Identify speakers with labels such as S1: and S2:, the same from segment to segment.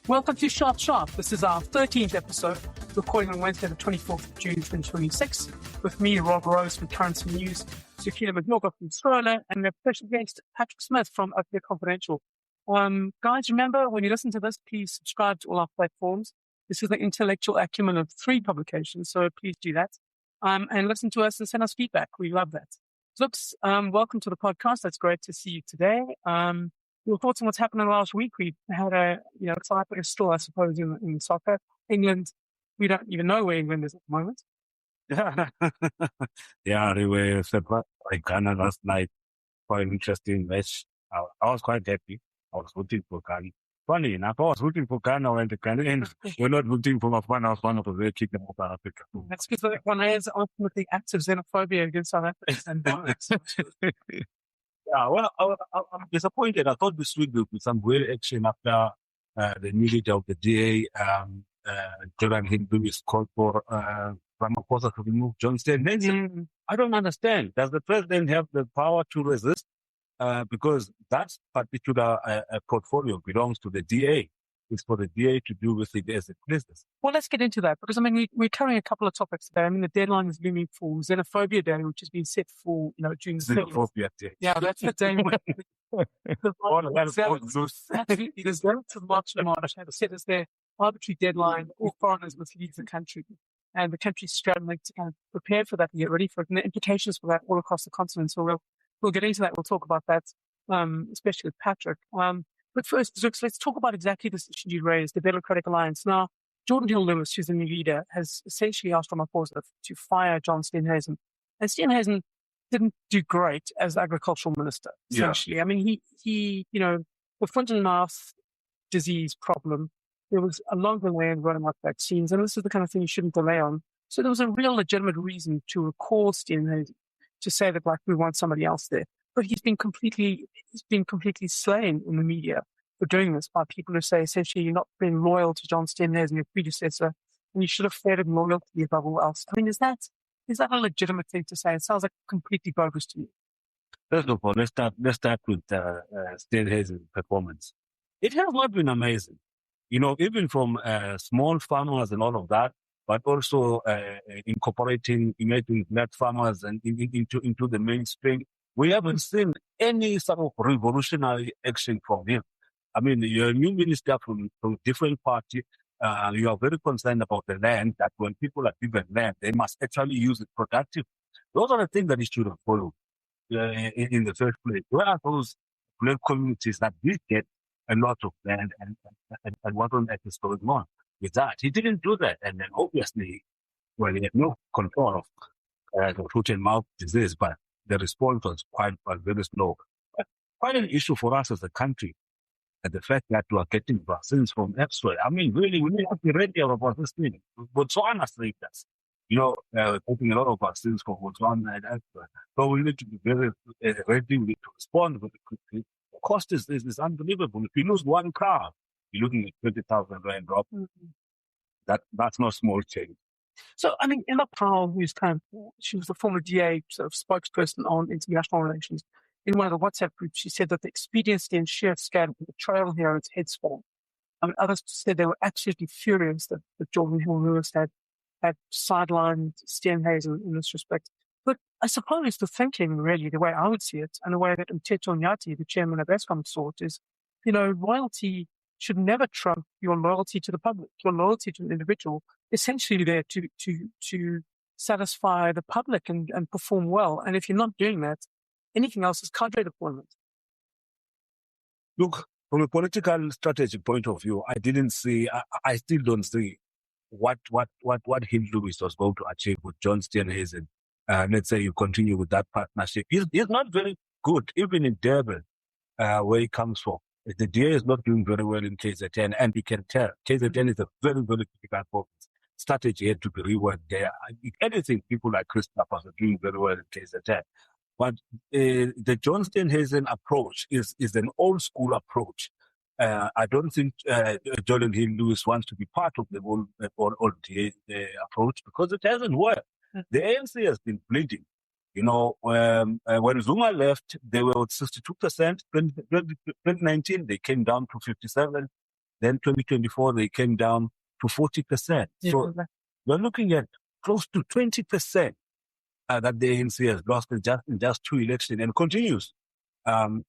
S1: Welcome to Sharp Sharp. This is our 13th episode, recording on Wednesday, the 24th of June, 2026, with me, Rob Rose from Currency News, Zukile Majova from Scrolla, and a special guest, Patrick Smith from Confidential. Guys, remember, when you listen to this, please subscribe to all our platforms. This is the intellectual acumen of 3 publications, so please do that. And listen to us and send us feedback. We love that. Zooks, welcome to the podcast. It's great to see you today. Your thoughts on what's happened in the last week? We've had it's like a store, I suppose, in soccer. England, we don't even know where England is at the moment.
S2: Yeah, they were surprised by Ghana last night. Quite an interesting match. I was quite happy. I was rooting for Ghana. Funny enough, I was rooting for Ghana when the Ghanaians were not rooting for Mafana. I was one of the very kicking of South Africa.
S1: That's because one has ultimately active xenophobia against South Africa and violence.
S2: Yeah, well, I'm disappointed. I thought this week there would be some real action after the new leader of the DA, Geordin Hill-Lewis, called for Ramaphosa to remove John Steenhuisen. I don't understand. Does the president have the power to resist? Because that particular portfolio belongs to the DA. It's for the DA to do with it as it pleases.
S1: Well, let's get into that because, we're covering a couple of topics today. The deadline is looming for Xenophobia Day, which has been set for, June 30th.
S2: Xenophobia Day.
S1: Yeah, that's the day when there's going to March have set as their arbitrary deadline. All foreigners must leave the country. And the country's scrambling to kind of prepare for that and get ready for it. And the implications for that all across the continent. So we'll get into that. We'll talk about that, especially with Patrick. But first, Zooks, let's talk about exactly this issue you raised, the Democratic Alliance. Now, Geordin Hill-Lewis, who's the new leader, has essentially asked Ramaphosa to fire John Steenhuisen. And Steenhuisen didn't do great as agricultural minister, essentially. Yeah. He the foot and mouth disease problem, there was a long way in rolling out vaccines, and this is the kind of thing you shouldn't delay on. So there was a real legitimate reason to recall Steenhuisen, to say that, we want somebody else there. But he's been completely slain in the media for doing this by people who say, essentially, you're not being loyal to John Steenhuisen, your predecessor, and you should have feared loyalty above all else. Is that a legitimate thing to say? It sounds like completely bogus to me.
S2: First of all, let's start with Steenhuisen's performance. It has not been amazing. Even from small farmers and all of that, but also incorporating emerging black farmers and into the mainstream. We haven't seen any sort of revolutionary action from him. You're a new minister from different party. You are very concerned about the land, that when people are given land, they must actually use it productively. Those are the things that he should have followed in the first place. Where are those black communities that did get a lot of land and what on earth is going on with that? He didn't do that. And then obviously, he had no control of the foot and mouth disease, but the response was very slow. But quite an issue for us as a country, and the fact that we are getting vaccines from elsewhere. Really, we need to be ready about this thing. Botswana saved us. Taking a lot of vaccines from Botswana and elsewhere. So we need to be very ready. We need to respond very quickly. The cost is unbelievable. If you lose one car, you're looking at 20,000 rand drop. Mm-hmm. That's not small change.
S1: So, Emma Powell, she was the former DA sort of spokesperson on international relations. In one of the WhatsApp groups, she said that the expediency and sheer scale of the betrayal here is headspawn. Others said they were absolutely furious that Geordin Hill-Lewis had sidelined Steenhuisen in this respect. But I suppose the thinking, really, the way I would see it, and the way that Mteto Nyati, the chairman of Eskom, saw it, is, loyalty should never trump your loyalty to the public, your loyalty to an individual, essentially there to satisfy the public and perform well. And if you're not doing that, anything else is cadre deployment.
S2: Look, from a political strategy point of view, I still don't see what Hill-Lewis was going to achieve with John Steenhuisen. Let's say you continue with that partnership. He's not very good, even in Durban, where he comes from. The DA is not doing very well in KZN, and you can tell KZN is a very, very difficult province. Strategy had to be reworked there. If anything, people like Christopher are doing very well in KZN. But the John Steenhuisen approach is an old school approach. I don't think Geordin Hill-Lewis wants to be part of the old DA approach because it hasn't worked. The ANC has been bleeding. When Zuma left, they were at 62%. 2019, they came down to 57%. Then 2024, they came down to 40%. So we're looking at close to 20% that the ANC has lost in just 2 elections and continues. And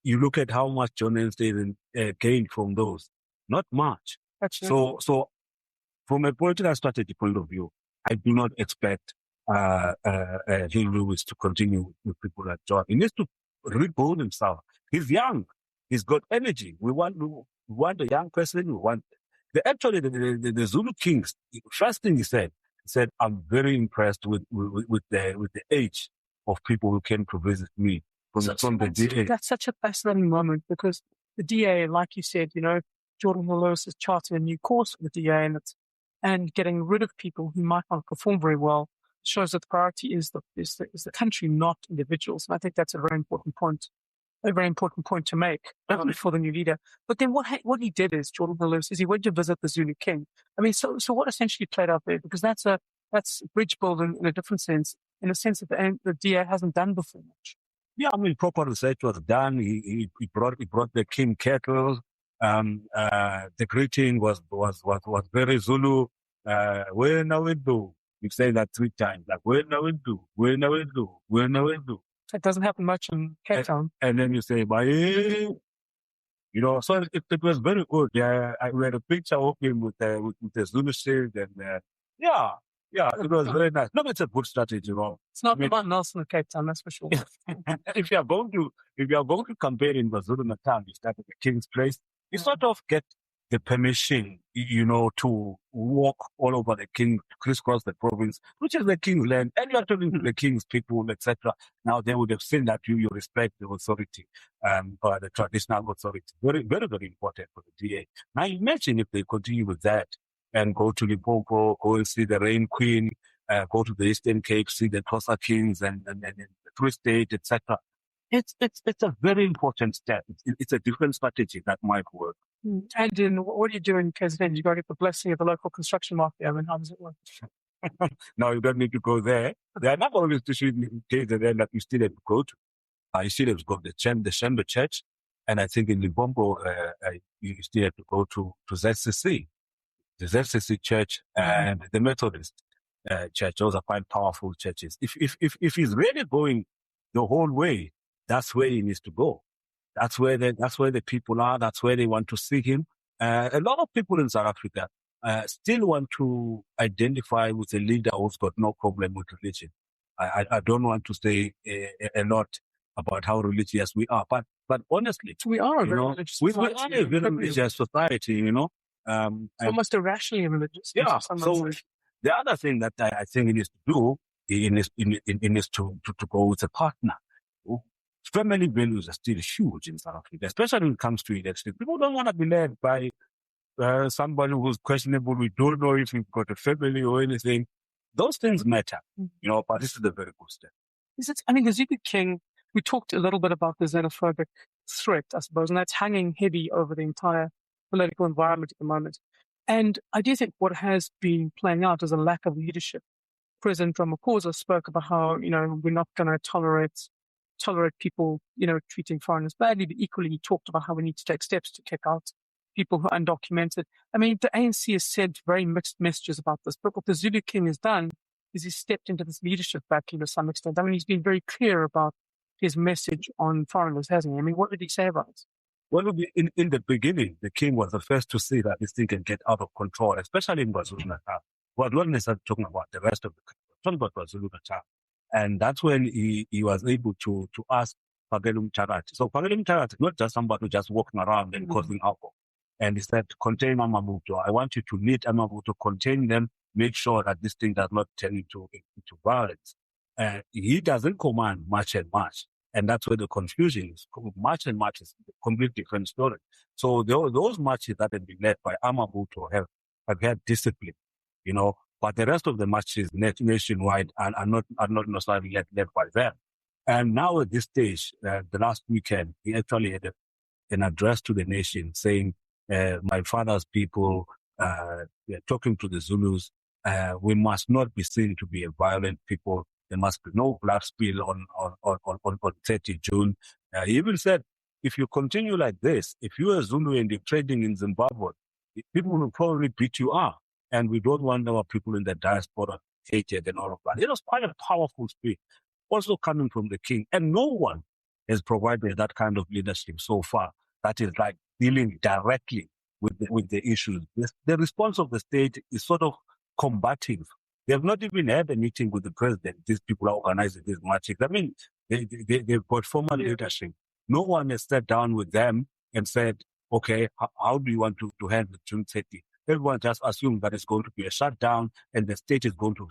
S2: you look at how much John Steenhuisen gained from those. Not much. So from a political strategy point of view, I do not expect Hill-Lewis to continue with people like John. He needs to rebuild himself. He's young. He's got energy. We want a young person. We want the Zulu Kings. First thing he said, I'm very impressed with the age of people who came to visit me from the DA.
S1: That's such a fascinating moment because the DA, like you said, Geordin Hill-Lewis is charting a new course for the DA and getting rid of people who might not perform very well shows that the priority is the country, not individuals. And I think that's a very important point to make for the new leader. But then what he did is, Geordin Hill-Lewis, is he went to visit the Zulu King. I mean, so what essentially played out there? Because that's bridge building in a different sense, in a sense that the DA hasn't done before much.
S2: Yeah, I mean, proper research was done. He brought the king cattle. The greeting was very Zulu. Where now we do? You say that 3 times. Like, where now we do? Where now we do? Where now we do?
S1: It doesn't happen much in Cape Town.
S2: And then you say, bye. So it was very good. Yeah, we had a picture of him with the Zulu shield, and it was very nice. No, it's a good strategy,
S1: It's not about Nelson in Cape Town, that's for sure.
S2: If you are going to compare in KwaZulu-Natal, you start at the King's Place. You sort of get the permission, to walk all over the King, crisscross the province, which is the King's land, and you are talking to the King's people, etc. Now they would have seen that you respect the authority, or the traditional authority. Very, very, very important for the DA. Now imagine if they continue with that and go to Limpopo, go and see the Rain Queen, go to the Eastern Cape, see the Xhosa Kings and the Free State, etc. It's a very important step. It's a different strategy that might work.
S1: And what do you do in KZN? You got to get the blessing of the local construction mafia. I mean, how does it work?
S2: No, you don't need to go there. There are not all institutions in KZN that you still have to go to. You still have to go to the Chamber Church, and I think in Limpopo, you still have to go to ZCC, the ZCC Church and the Methodist Church. Those are quite powerful churches. If he's really going the whole way, that's where he needs to go. That's where the people are. That's where they want to see him. A lot of people in South Africa still want to identify with a leader who's got no problem with religion. I don't want to say a lot about how religious we are, but honestly,
S1: we are a very religious society.
S2: We are a very religious society,
S1: almost irrationally religious.
S2: Yeah. So the other thing that I think he needs to do is to go with a partner. Family values are still huge in South Africa, especially when it comes to elections. People don't want to be led by somebody who's questionable. We don't know if you've got a family or anything. Those things matter, but this is a very good step.
S1: The Zulu King, we talked a little bit about the xenophobic threat, I suppose, and that's hanging heavy over the entire political environment at the moment. And I do think what has been playing out is a lack of leadership. President Ramaphosa spoke about how, we're not going to tolerate people, treating foreigners badly, but equally he talked about how we need to take steps to kick out people who are undocumented. I mean, the ANC has sent very mixed messages about this, but what the Zulu King has done is he's stepped into this leadership battle to some extent. I mean, he's been very clear about his message on foreigners, hasn't he? I mean, what did he say about it?
S2: Well, in the beginning, the king was the first to see that this thing can get out of control, especially in KwaZulu-Natal. Well, not necessarily talking about the rest of the country, talking about KwaZulu-Natal. And that's when he was able to ask Pagelu Mtharati. So Pagelu Mtharati is not just somebody who's just walking around and causing alcohol. And he said, contain Amabuto. I want you to lead Amabuto, contain them, make sure that this thing does not turn into violence. He doesn't command much and much. And that's where the confusion is. Much and much is a completely different story. So those marches that have been led by Amabuto have had discipline, but the rest of the marches nationwide are not necessarily led by them. And now at this stage, the last weekend, he actually had an address to the nation saying, my father's people, talking to the Zulus, we must not be seen to be a violent people. There must be no blood spill on 30 June. He even said, if you continue like this, if you're a Zulu and you're trading in Zimbabwe, people will probably beat you up. And we don't want our people in the diaspora hated and all of that. It was quite a powerful speech, also coming from the king. And no one has provided that kind of leadership so far that is like dealing directly with the issues. The response of the state is sort of combative. They have not even had a meeting with the president. These people are organizing these marches. I mean, they've got formal leadership. No one has sat down with them and said, okay, how do you want to handle June 30? Everyone just assumes that it's going to be a shutdown and the state is going to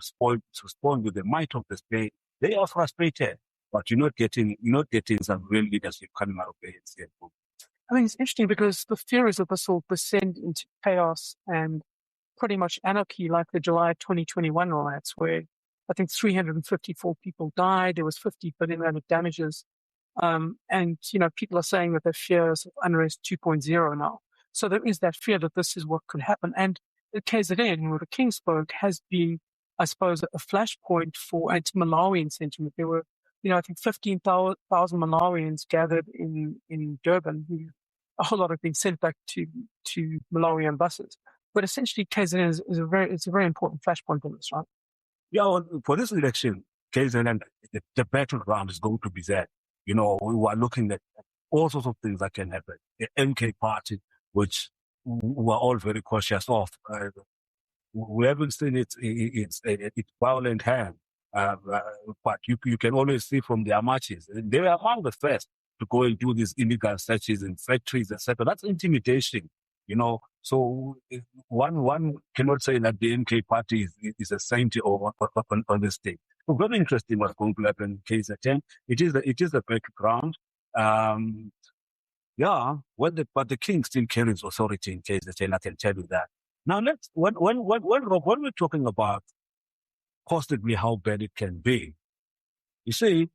S2: respond with the might of the state. They are frustrated, but you're not getting some real leadership coming out of the ANC.
S1: I mean, it's interesting because the fear is that this will descend into chaos and pretty much anarchy like the July 2021 riots, where I think 354 people died. There was 50 billion rand of damages. And, people are saying that the fear is unrest 2.0 now. So there is that fear that this is what could happen. And the KZN, where the king spoke, has been, I suppose, a flashpoint for anti-Malawian sentiment. There were, I think 15,000 Malawians gathered in Durban, who a whole lot have been sent back to Malawian buses. But essentially, KZN is a very important flashpoint in this, right?
S2: Yeah, well, for this election, KZN, the battleground is going to be there. We are looking at all sorts of things that can happen. The MK party, which we are all very cautious of. We haven't seen its violent hand, but you can always see from their marches. They were among the first to go and do these illegal searches in factories, etc. That's intimidation, So one cannot say that the MK party is a saint on the state. So very interesting what's going to happen in KZN. It is a background. But the king still carries authority in KZN. I can tell you that. Now when we're talking about possibly how bad it can be, you see,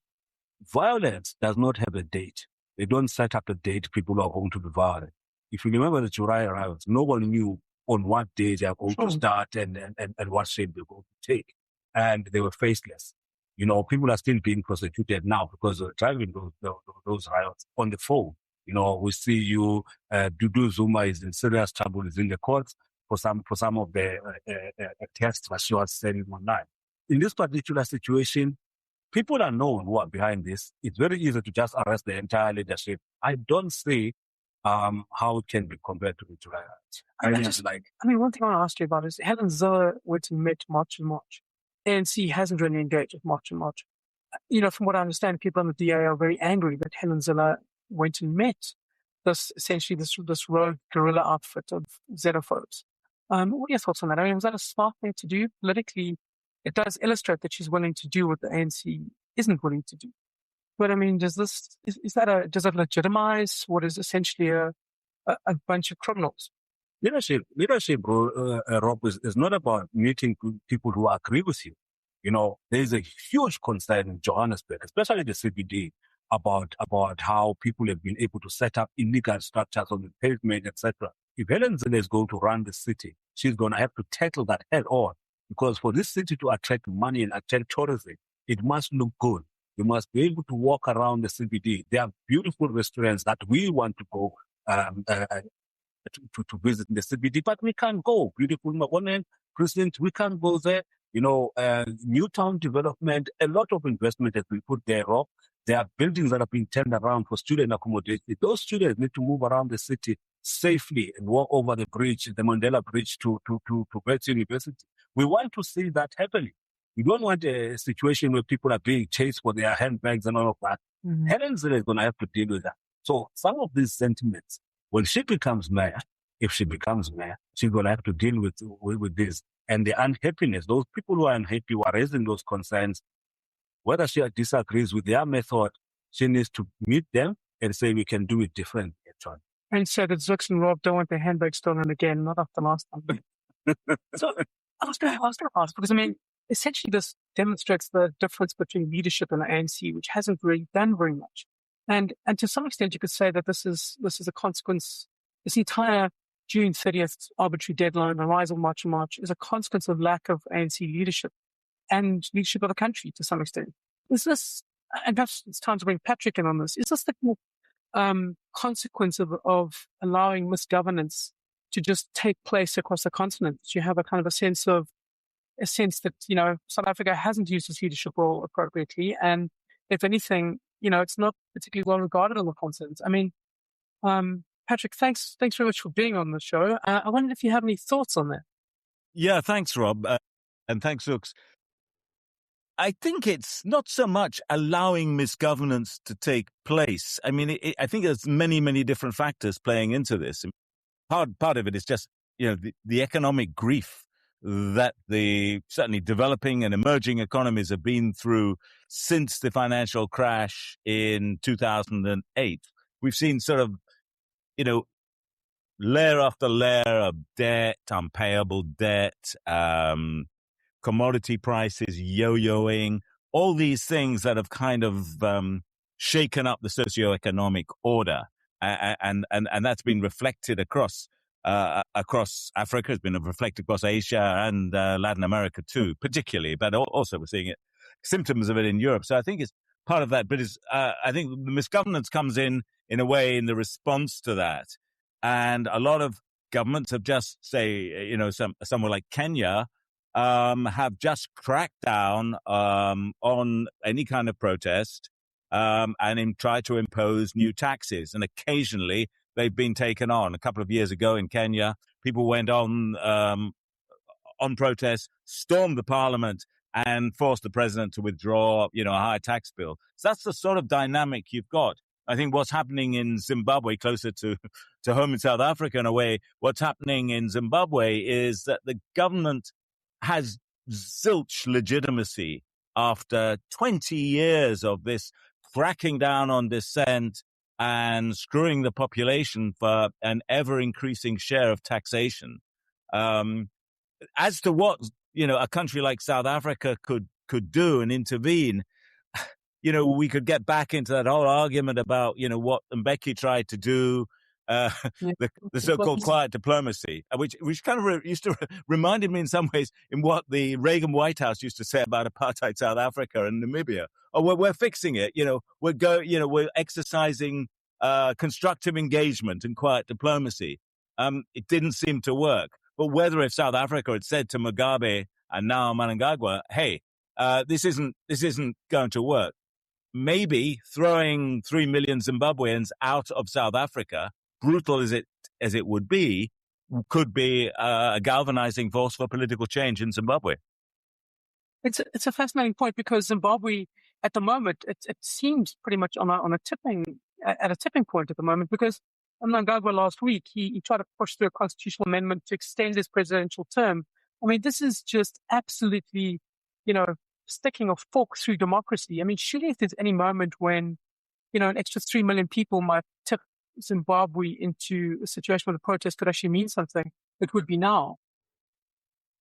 S2: violence does not have a date. They don't set up a date people are going to be violent. If you remember the July riots, no one knew on what day they are going to start and what shape they're going to take. And they were faceless. People are still being prosecuted now because of driving those riots on the phone. We see you, Dudu Zuma is in serious trouble, is in the courts for some of the tests that she was sending online. In this particular situation, people are known who are behind this. It's very easy to just arrest the entire leadership. I don't see how it can be compared to the July riots.
S1: One thing I want to ask you about is Helen Zille went and met March and March. ANC hasn't really engaged with March and March. From what I understand, people on the DA are very angry that Helen Zille went and met this rogue guerrilla outfit of xenophobes. What are your thoughts on that? Was that a smart thing to do politically? It does illustrate that she's willing to do what the ANC isn't willing to do. But does that legitimize what is essentially a bunch of criminals?
S2: Leadership, Rob, is not about meeting people who agree with you. There's a huge concern in Johannesburg, especially the CBD, about how people have been able to set up illegal structures on the pavement, etc. If Helen Zille is going to run the city, she's going to have to tackle that head on, because for this city to attract money and attract tourism, it must look good. You must be able to walk around the CBD. There are beautiful restaurants that we want to go to visit in the CBD, but we can't go. Beautiful Magonen President, we can't go there. New town development, a lot of investment has been put there. There are buildings that have been turned around for student accommodation. Those students need to move around the city safely and walk over the bridge, the Mandela Bridge to Wits University. We want to see that happening. We don't want a situation where people are being chased for their handbags and all of that. Mm-hmm. Helen Zille is going to have to deal with that. So some of these sentiments, when she becomes mayor, if she becomes mayor, she's going to have to deal with this. And the unhappiness, those people who are unhappy, who are raising those concerns, whether she disagrees with their method, she needs to meet them and say, we can do it differently.
S1: And said that Zux and Rob don't want their handbags stolen again, not after last time. So I was going to ask, because essentially this demonstrates the difference between leadership and the ANC, which hasn't really done very much. And to some extent, you could say that this is a consequence. This entire June 30th arbitrary deadline, the rise of March and March, is a consequence of lack of ANC leadership and leadership of the country to some extent. Is this, and perhaps it's time to bring Patrick in on this, is this the consequence of allowing misgovernance to just take place across the continent. You have a kind of a sense that, South Africa hasn't used its leadership role appropriately. And if anything, it's not particularly well regarded on the continent. I mean, Patrick, thanks very much for being on the show. I wondered if you have any thoughts on that.
S3: Yeah, thanks, Rob. And thanks, Zooks. I think it's not so much allowing misgovernance to take place. I mean, I think there's many, many different factors playing into this. Part of it is just, the economic grief that the certainly developing and emerging economies have been through since the financial crash in 2008. We've seen sort of, layer after layer of debt, unpayable debt, commodity prices yo-yoing, all these things that have kind of shaken up the socioeconomic order, and that's been reflected across Africa. It's been reflected across Asia and Latin America too, particularly, but also we're seeing symptoms of it in Europe. So I think it's part of that. But I think the misgovernance comes in a way in the response to that, and a lot of governments have just somewhere like Kenya. Have just cracked down on any kind of protest and tried to impose new taxes. And occasionally they've been taken on. A couple of years ago in Kenya, people went on protest, stormed the parliament, and forced the president to withdraw, a higher tax bill. So that's the sort of dynamic you've got. I think what's happening in Zimbabwe, closer to home in South Africa in a way, what's happening in Zimbabwe is that the government has zilch legitimacy after 20 years of this cracking down on dissent and screwing the population for an ever-increasing share of taxation. As to what, a country like South Africa could do and intervene, we could get back into that whole argument about, what Mbeki tried to do, the so-called quiet diplomacy, which kind of used to reminded me in some ways in what the Reagan White House used to say about apartheid South Africa and Namibia. Oh, we're fixing it. We're exercising constructive engagement and quiet diplomacy. It didn't seem to work. But whether if South Africa had said to Mugabe and now Mnangagwa, hey, this isn't going to work, maybe throwing 3 million Zimbabweans out of South Africa, brutal as it would be, could be a galvanizing force for political change in Zimbabwe.
S1: It's a fascinating point because Zimbabwe, at the moment, it seems pretty much at a tipping point at the moment, because Mnangagwa last week he tried to push through a constitutional amendment to extend his presidential term. I mean, this is just absolutely, sticking a fork through democracy. I mean, surely if there's any moment when, an extra 3 million people might tip Zimbabwe into a situation where the protest could actually mean something, it would be now.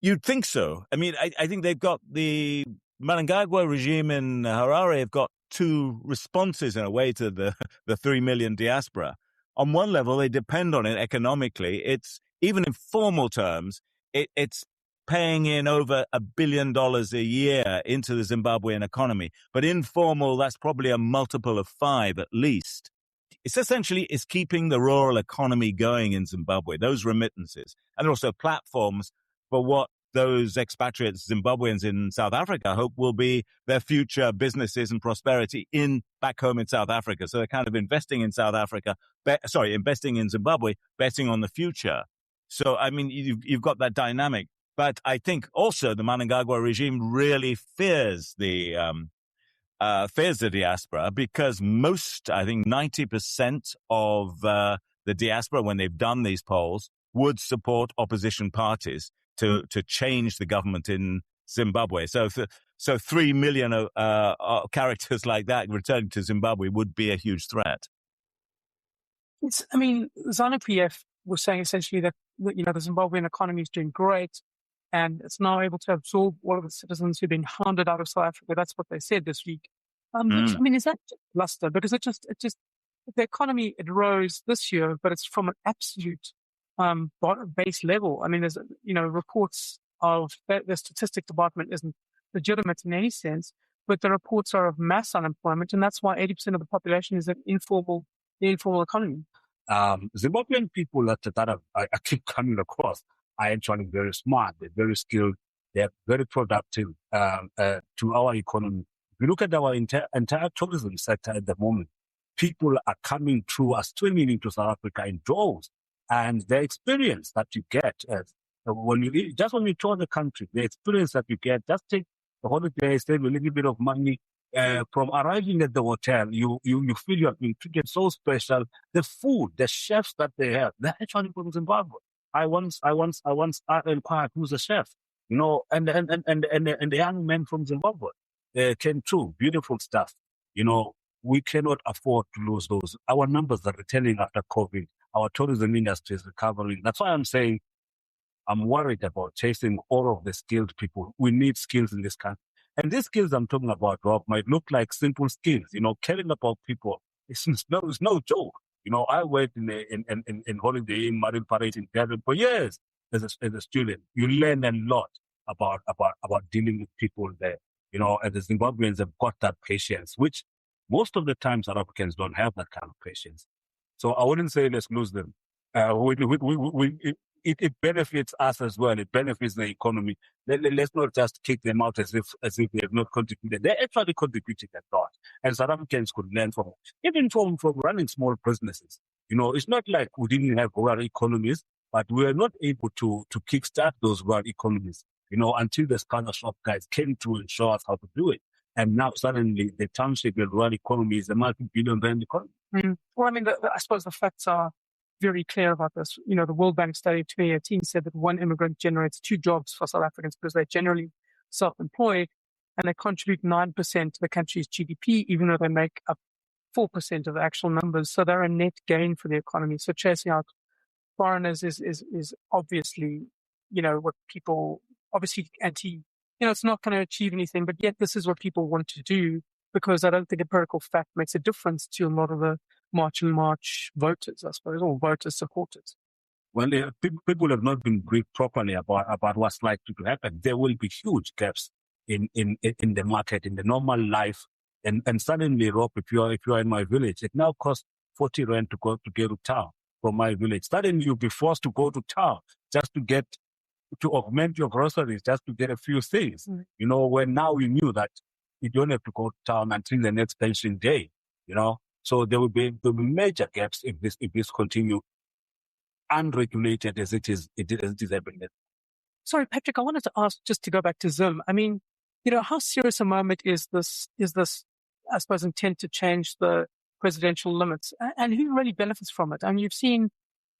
S3: You'd think so. I mean, I think they've got the Mnangagwa regime in Harare have got two responses in a way to the 3 million diaspora. On one level, they depend on it economically. It's, even in formal terms, it's paying in over $1 billion a year into the Zimbabwean economy. But informal, that's probably a multiple of 5 at least. It's essentially keeping the rural economy going in Zimbabwe, those remittances. And also platforms for what those expatriates, Zimbabweans in South Africa, hope will be their future businesses and prosperity back home in South Africa. So they're kind of investing in investing in Zimbabwe, betting on the future. So, I mean, you've got that dynamic. But I think also the Mnangagwa regime really fears the diaspora, because I think 90% of the diaspora, when they've done these polls, would support opposition parties to change the government in Zimbabwe. So 3 million characters like that returning to Zimbabwe would be a huge threat.
S1: ZANU-PF was saying essentially that the Zimbabwean economy is doing great, and it's now able to absorb all of the citizens who've been hounded out of South Africa. That's what they said this week. Which, is that just bluster? Because the economy, it rose this year, but it's from an absolute base level. I mean, there's reports of the statistic department isn't legitimate in any sense, but the reports are of mass unemployment, and that's why 80% of the population is in informal the informal economy?
S2: Zimbabwean people that I keep coming across are actually very smart. They're very skilled. They're very productive to our economy. If you look at our entire tourism sector at the moment, people are coming through, are streaming into South Africa in droves. And the experience that you get when you tour the country, the experience that you get, just take the holiday, save a little bit of money. From arriving at the hotel, you feel you have been treated so special. The food, the chefs that they have, they're actually from Zimbabwe. I once inquired who's the chef, and the young men from Zimbabwe came through. Beautiful stuff. We cannot afford to lose those. Our numbers are returning after COVID. Our tourism industry is recovering. That's why I'm saying I'm worried about chasing all of the skilled people. We need skills in this country. And these skills I'm talking about, Rob, might look like simple skills. Caring about people. It's no joke. I worked in Holiday Inn, Marine Parade in Durban for years as a student. You learn a lot about dealing with people there. And the Zimbabweans have got that patience, which most of the time South Africans don't have that kind of patience. So I wouldn't say let's lose them. It benefits us as well. It benefits the economy. Let's not just kick them out as if they have not contributed. They're actually contributing a lot. And South Africans could learn from it. Even from running small businesses. It's not like we didn't have rural economies, but we were not able to kickstart those rural economies, until the Scrolla shop guys came to and show us how to do it. And now suddenly the township and rural economy is a multi-billion rand economy.
S1: Well, I mean, I suppose the facts are very clear about this. The World Bank study of 2018 said that one immigrant generates 2 jobs for South Africans because they're generally self-employed and they contribute 9% to the country's GDP, even though they make up 4% of the actual numbers. So they're a net gain for the economy. So chasing out foreigners is obviously, what people obviously it's not going to achieve anything, but yet this is what people want to do because I don't think empirical fact makes a difference to a lot of the March voters, I suppose, or voter supporters.
S2: Well, people have not been briefed properly about what's likely to happen. There will be huge gaps in the market, in the normal life. And suddenly, Rob, if you are in my village, it now costs 40 rand to go to get to town from my village. Suddenly you'll be forced to go to town just to augment your groceries, just to get a few things. When now we knew that you don't have to go to town until the next pension day, So there will be major gaps if this continue unregulated as it is happening.
S1: Sorry, Patrick, I wanted to ask, just to go back to Zim. I mean, how serious a moment is this, I suppose, intent to change the presidential limits? And who really benefits from it? I mean, you've seen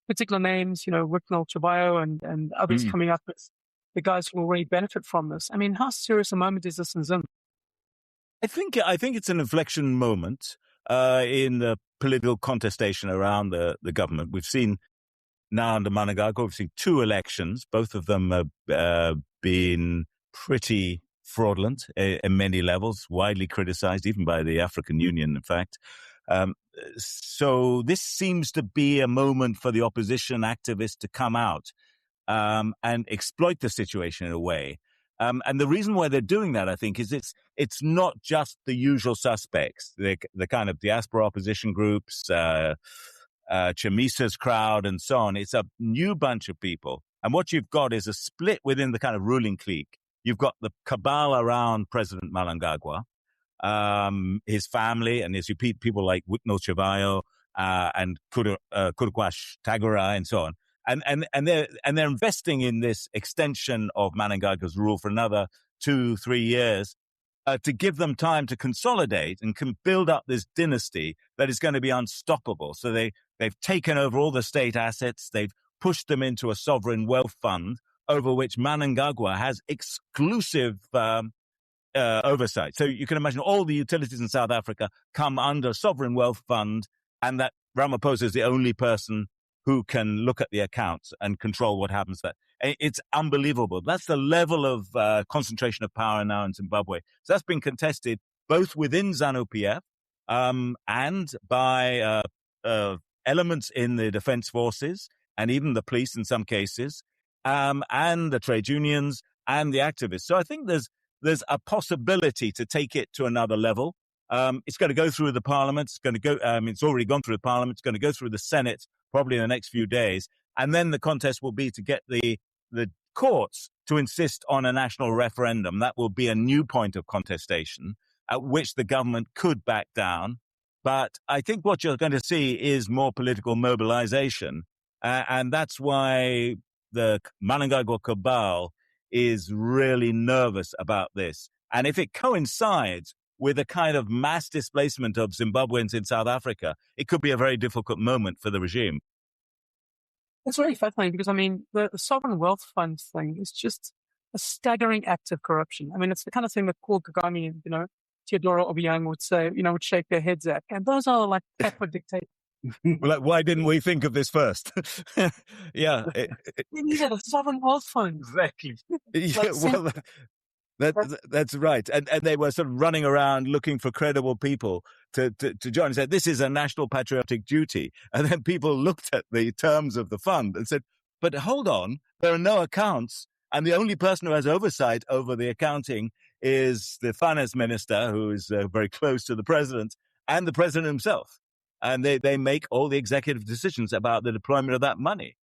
S1: particular names, Wicknell, Chivayo, and others coming up with the guys who will really benefit from this. I mean, how serious a moment is this in Zim?
S3: I think it's an inflection moment in the political contestation around the government. We've seen now under Mnangagwa, we've seen 2 elections. Both of them have been pretty fraudulent in many levels, widely criticized, even by the African Union, in fact. So this seems to be a moment for the opposition activists to come out and exploit the situation in a way. And the reason why they're doing that, I think, is it's not just the usual suspects, the kind of diaspora opposition groups, Chamisa's crowd, and so on. It's a new bunch of people. And what you've got is a split within the kind of ruling clique. You've got the cabal around President Mnangagwa, his family, and as you people like Wicknell, Chivayo, and Kudakwashe, Tagwirei, and so on. And they're investing in this extension of Mnangagwa's rule for another 2-3 years to give them time to consolidate and can build up this dynasty that is going to be unstoppable. So they've taken over all the state assets. They've pushed them into a sovereign wealth fund over which Mnangagwa has exclusive oversight. So you can imagine all the utilities in South Africa come under sovereign wealth fund, and that Ramaphosa is the only person who can look at the accounts and control what happens there. It's unbelievable. That's the level of concentration of power now in Zimbabwe. So that's been contested both within ZANU-PF and by elements in the defense forces and even the police in some cases, and the trade unions and the activists. So I think there's a possibility to take it to another level. It's going to go through the parliament. It's going to go. It's already gone through the parliament. It's going to go through the Senate probably in the next few days, and then the contest will be to get the courts to insist on a national referendum. That will be a new point of contestation at which the government could back down. But I think what you're going to see is more political mobilization, and that's why the Mnangagwa cabal is really nervous about this. And if it coincides with a kind of mass displacement of Zimbabweans in South Africa, it could be a very difficult moment for the regime.
S1: It's really fascinating because, I mean, the sovereign wealth fund thing is just a staggering act of corruption. I mean, it's the kind of thing that Paul Kagame and, Teodoro Obiang would say, would shake their heads at. And those are like proper dictators.
S3: Like, why didn't we think of this first? Yeah.
S1: These are the sovereign wealth funds.
S3: Exactly. Yeah, well, that's right. And they were sort of running around looking for credible people to join and said, this is a national patriotic duty. And then people looked at the terms of the fund and said, but hold on, there are no accounts. And the only person who has oversight over the accounting is the finance minister, who is very close to the president, and the president himself. And they make all the executive decisions about the deployment of that money.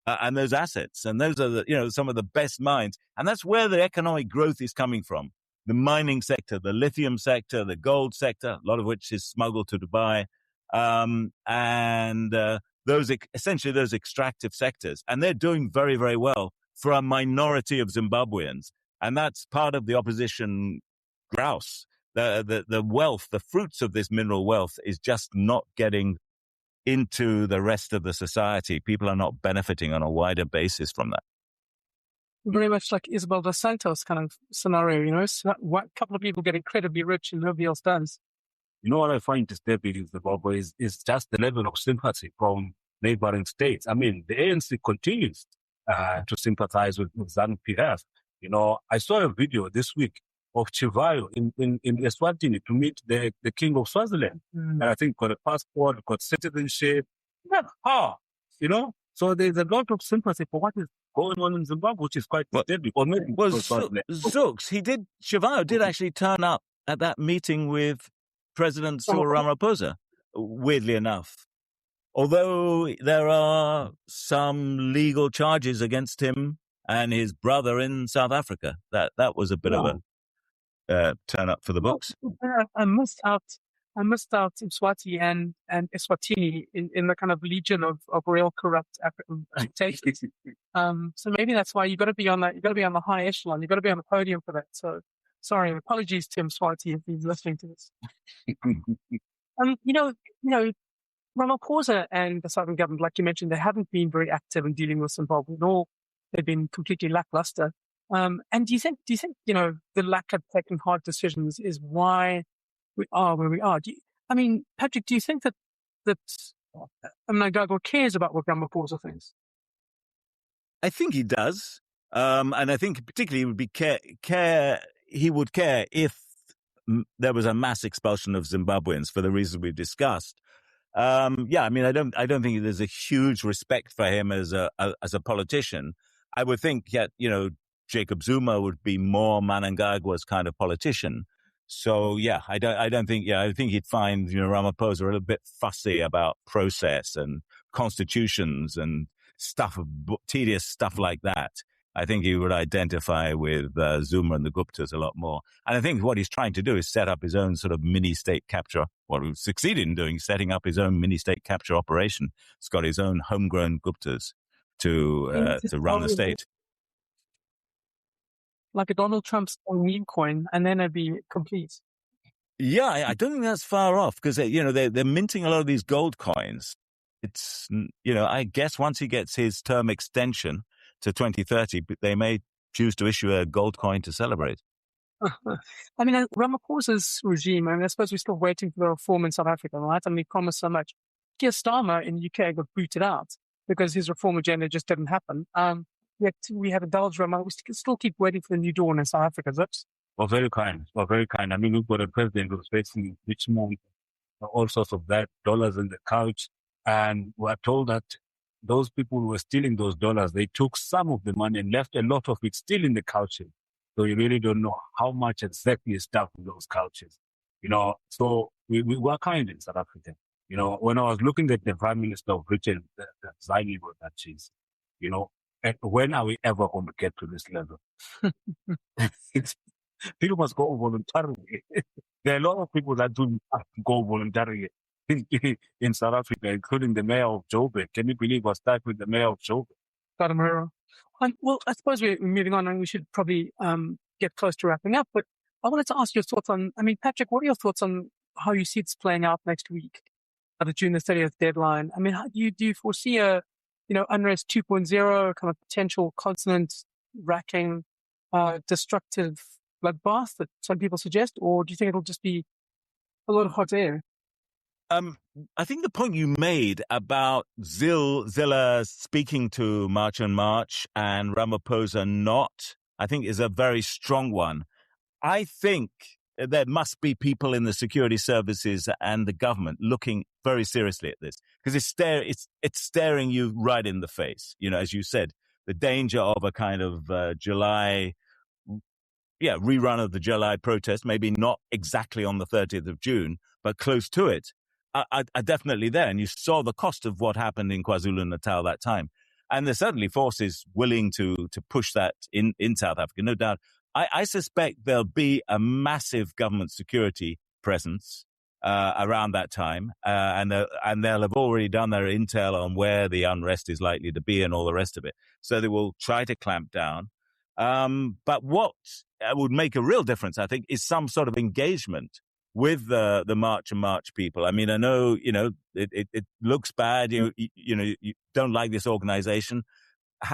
S3: And those assets, and those are some of the best minds, and that's where the economic growth is coming from. The mining sector, the lithium sector, the gold sector, a lot of which is smuggled to Dubai, and those extractive sectors, and they're doing very, very well for a minority of Zimbabweans, and that's part of the opposition grouse. The wealth, the fruits of this mineral wealth, is just not getting into the rest of the society. People are not benefiting on a wider basis from that.
S1: Very much like Isabel dos Santos kind of scenario, so a couple of people get incredibly rich and nobody else does.
S2: You know what I find disturbing in Zimbabwe is just the level of sympathy from neighboring states. I mean, the ANC continues to sympathize with ZANU-PF. I saw a video this week of Chivayo in Eswatini to meet the king of Swaziland. And I think got a passport, got citizenship. So there's a lot of sympathy for what is going on in Zimbabwe, which is quite deadly.
S3: Chivayo did actually turn up at that meeting with President Cyril Ramaphosa, weirdly enough. Although there are some legal charges against him and his brother in South Africa. That was a bit of a turn up for the books.
S1: I missed out Mswati and Eswatini in the kind of legion of real corrupt African dictators. So maybe that's why you've got to be on the high echelon. You've got to be on the podium for that. So sorry, apologies to Mswati if he's listening to this. Ramaphosa and the Southern government, like you mentioned, they haven't been very active in dealing with Zimbabwe at all. They've been completely lackluster. And do you think, the lack of taking hard decisions is why we are where we are? Patrick, do you think that Mnangagwa cares about what Ramaphosa thinks?
S3: I think he does. And I think particularly he would care if there was a mass expulsion of Zimbabweans for the reasons we've discussed. I don't think there's a huge respect for him as a politician. I would think that, Jacob Zuma would be more Mnangagwa's kind of politician. So, I think he'd find, Ramaphosa a little bit fussy about process and constitutions and tedious stuff like that. I think he would identify with Zuma and the Guptas a lot more. And I think what he's trying to do is set up his own sort of mini-state capture, what he succeeded in doing, setting up his own mini-state capture operation. He's got his own homegrown Guptas to run the state.
S1: Like a Donald Trump's meme coin, and then it'd be complete.
S3: Yeah, I don't think that's far off because they're minting a lot of these gold coins. It's I guess once he gets his term extension to 2030, they may choose to issue a gold coin to celebrate.
S1: Ramaphosa's regime. I suppose we're still waiting for the reform in South Africa, right? We promised so much. Keir Starmer in the UK got booted out because his reform agenda just didn't happen. Yet we have indulged Ramaphosa. We still keep waiting for the new dawn in South Africa.
S2: Well, very kind. I mean, we've got a president who's facing Richmond, all sorts of that, dollars in the couch. And we're told that those people who were stealing those dollars, they took some of the money and left a lot of it still in the couches. So you really don't know how much exactly is stuck in those couches. So we were kind in South Africa. When I was looking at the Prime Minister of Britain, the designing of that cheese, and when are we ever going to get to this level? People must go voluntarily. There are a lot of people that do go voluntarily in South Africa, including the mayor of Joburg. Can you believe I started with the mayor of Joburg?
S1: Well, I suppose we're moving on and we should probably get close to wrapping up. But I wanted to ask your thoughts on, Patrick, what are your thoughts on how you see this playing out next week, the June the 30th deadline? How do you foresee a, unrest 2.0, kind of potential continent-racking, destructive bloodbath that some people suggest, or do you think it'll just be a lot of hot air?
S3: I think the point you made about Zilla speaking to March and March and Ramaphosa not, I think is a very strong one. I think there must be people in the security services and the government looking very seriously at this, because it's staring you right in the face. As you said, the danger of a kind of July rerun of the July protest, maybe not exactly on the 30th of June, but close to it, are definitely there. And you saw the cost of what happened in KwaZulu-Natal that time. And there's certainly forces willing to push that in South Africa, no doubt. I suspect there'll be a massive government security presence around that time, and they'll have already done their intel on where the unrest is likely to be and all the rest of it. So they will try to clamp down. But what would make a real difference, I think, is some sort of engagement with the March and March people. I know, it looks bad. You don't like this organization,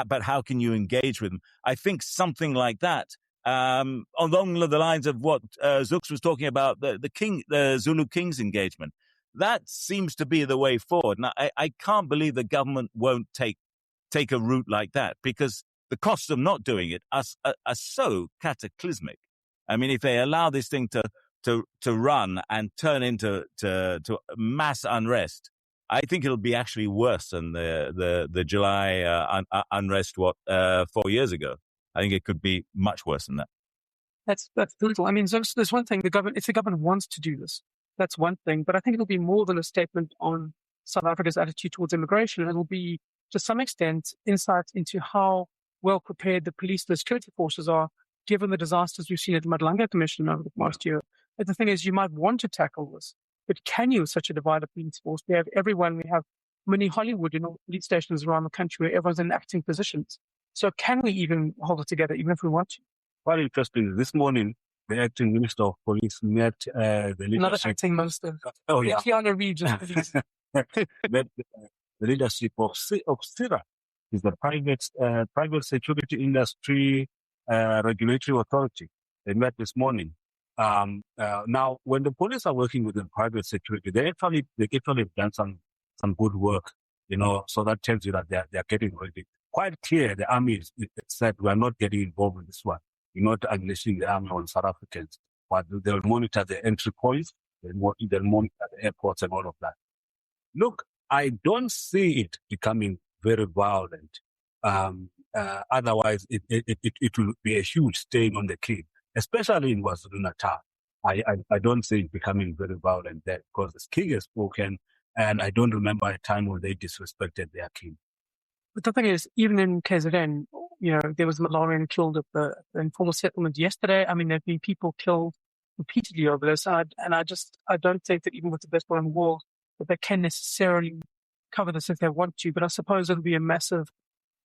S3: but how can you engage with them? I think something like that, along the lines of what Zooks was talking about, the Zulu Kings engagement, that seems to be the way forward. Now, I can't believe the government won't take a route like that, because the costs of not doing it are so cataclysmic. If they allow this thing to run and turn into mass unrest, I think it'll be actually worse than the July unrest 4 years ago. I think it could be much worse than that.
S1: That's brutal. There's one thing, if the government wants to do this, that's one thing. But I think it'll be more than a statement on South Africa's attitude towards immigration. It'll be, to some extent, insight into how well prepared the police, the security forces are, given the disasters we've seen at the Mnangagwa Commission over the past year. But the thing is, you might want to tackle this, but can you with such a divided police force? We have mini Hollywood in all police stations around the country where everyone's in acting positions. So can we even hold it together, even if we want to?
S2: Quite interesting. This morning, the acting minister of police met the leadership.
S1: Another acting minister.
S2: Oh, yeah.
S1: Keanu Reeves.
S2: Met the leadership of CIRA, is the private security industry regulatory authority. They met this morning. Now, when the police are working with the private security, they actually have done some good work, so that tells you that they're getting ready. Quite clear, the army said, we are not getting involved in this one. We're not unleashing the army on South Africans, but they'll monitor the entry points, they'll monitor the airports and all of that. Look, I don't see it becoming very violent. Otherwise, it will be a huge stain on the king, especially in KwaZulu-Natal. I don't see it becoming very violent there, because the king has spoken, and I don't remember a time when they disrespected their king.
S1: But the thing is, even in KZN, there was Malarian killed at the informal settlement yesterday. There have been people killed repeatedly over this. I don't think that even with the best one in the world, that they can necessarily cover this if they want to. But I suppose it'll be a massive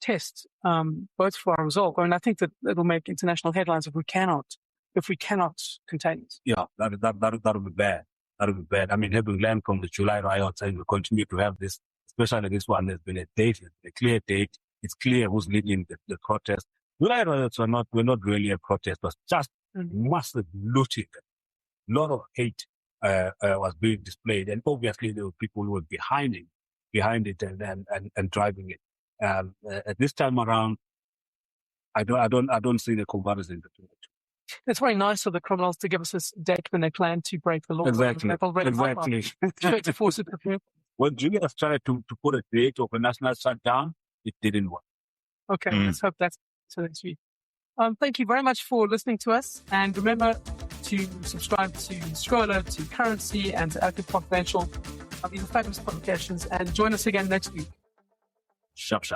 S1: test, both for our resolve. I think that it'll make international headlines if we cannot contain it. Yeah,
S2: that'll be bad. That'll be bad. Having learned from the July riots, and we continue to have this, especially this one, there's been a clear date. It's clear who's leading the protest. July riots were not really a protest, but just massive looting. A lot of hate was being displayed, and obviously there were people who were behind it and driving it. At this time around, I don't see the comparison between the two.
S1: It's very nice of the criminals to give us this date when they plan to break the law.
S2: Exactly.
S1: To force it to prepare.
S2: When Julius tried to put a date of a national shutdown, it didn't work.
S1: Okay, let's hope that's so next week. Thank you very much for listening to us, and remember to subscribe to Scrolla, to Currency, and to Active Confidential. These are fabulous publications, and join us again next week.
S3: Shop.